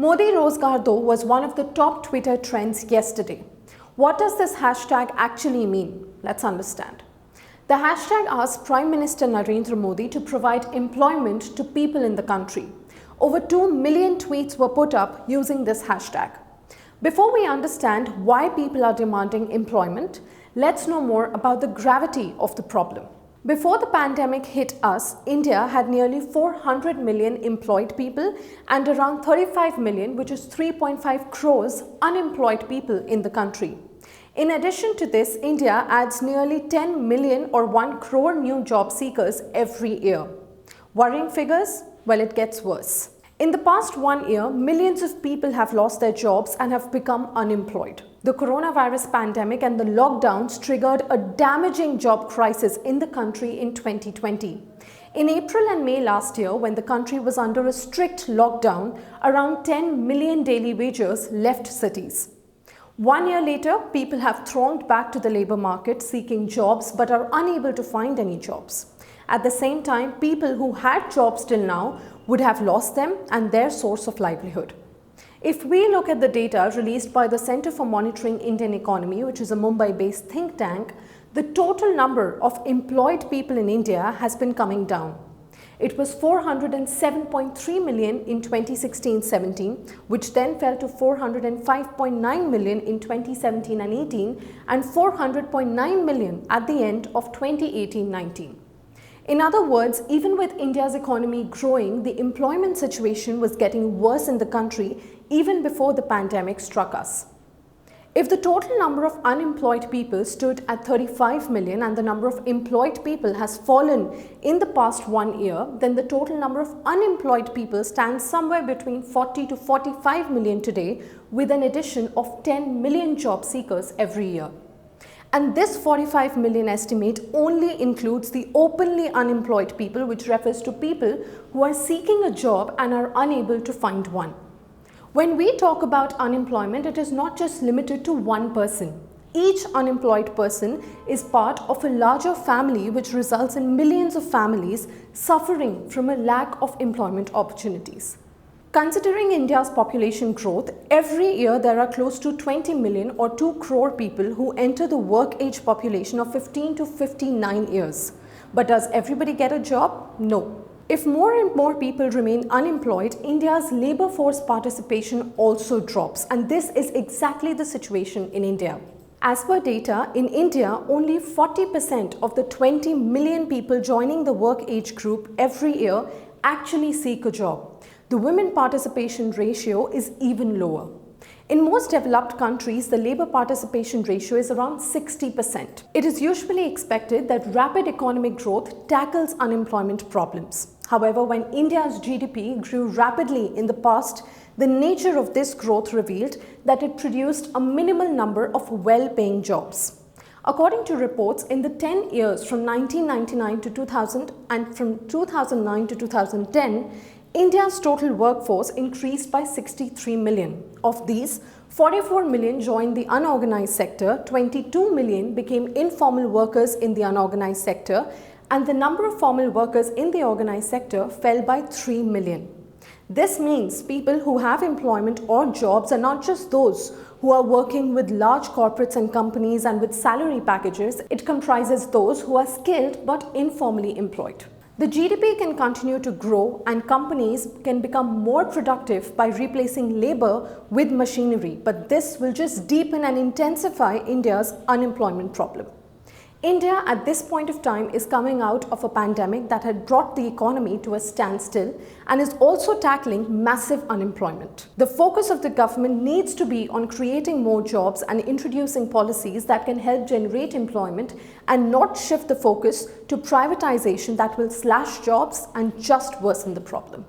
Modi Rozgar though was one of the top Twitter trends yesterday. What does this hashtag actually mean? Let's understand. The hashtag asks Prime Minister Narendra Modi to provide employment to people in the country. Over 2 million tweets were put up using this hashtag. Before we understand why people are demanding employment, let's know more about the gravity of the problem. Before the pandemic hit us, India had nearly 400 million employed people and around 35 million, which is 3.5 crores, unemployed people in the country. In addition to this, India adds nearly 10 million or 1 crore new job seekers every year. Worrying figures? Well, it gets worse. In the past 1 year, millions of people have lost their jobs and have become unemployed. The coronavirus pandemic and the lockdowns triggered a damaging job crisis in the country in 2020. In April and May last year, when the country was under a strict lockdown, around 10 million daily wagers left cities. 1 year later, people have thronged back to the labor market seeking jobs but are unable to find any jobs. At the same time, people who had jobs till now would have lost them and their source of livelihood. If we look at the data released by the Center for Monitoring Indian Economy, which is a Mumbai-based think tank, the total number of employed people in India has been coming down. It was 407.3 million in 2016-17, which then fell to 405.9 million in 2017 and 18 and 400.9 million at the end of 2018-19. In other words, even with India's economy growing, the employment situation was getting worse in the country even before the pandemic struck us. If the total number of unemployed people stood at 35 million and the number of employed people has fallen in the past 1 year, then the total number of unemployed people stands somewhere between 40 to 45 million today, with an addition of 10 million job seekers every year. And this 45 million estimate only includes the openly unemployed people, which refers to people who are seeking a job and are unable to find one. When we talk about unemployment, it is not just limited to one person. Each unemployed person is part of a larger family, which results in millions of families suffering from a lack of employment opportunities. Considering India's population growth, every year there are close to 20 million or 2 crore people who enter the work age population of 15 to 59 years. But does everybody get a job? No. If more and more people remain unemployed, India's labour force participation also drops, and this is exactly the situation in India. As per data, in India, only 40% of the 20 million people joining the work age group every year actually seek a job. The women participation ratio is even lower. In most developed countries, the labour participation ratio is around 60%. It is usually expected that rapid economic growth tackles unemployment problems. However, when India's GDP grew rapidly in the past, the nature of this growth revealed that it produced a minimal number of well-paying jobs. According to reports, in the 10 years from 1999 to 2000 and from 2009 to 2010, India's total workforce increased by 63 million. Of these, 44 million joined the unorganized sector, 22 million became informal workers in the unorganized sector, and the number of formal workers in the organized sector fell by 3 million. This means people who have employment or jobs are not just those who are working with large corporates and companies and with salary packages. It comprises those who are skilled but informally employed. The GDP can continue to grow and companies can become more productive by replacing labor with machinery, but this will just deepen and intensify India's unemployment problem. India at this point of time is coming out of a pandemic that had brought the economy to a standstill and is also tackling massive unemployment. The focus of the government needs to be on creating more jobs and introducing policies that can help generate employment and not shift the focus to privatization that will slash jobs and just worsen the problem.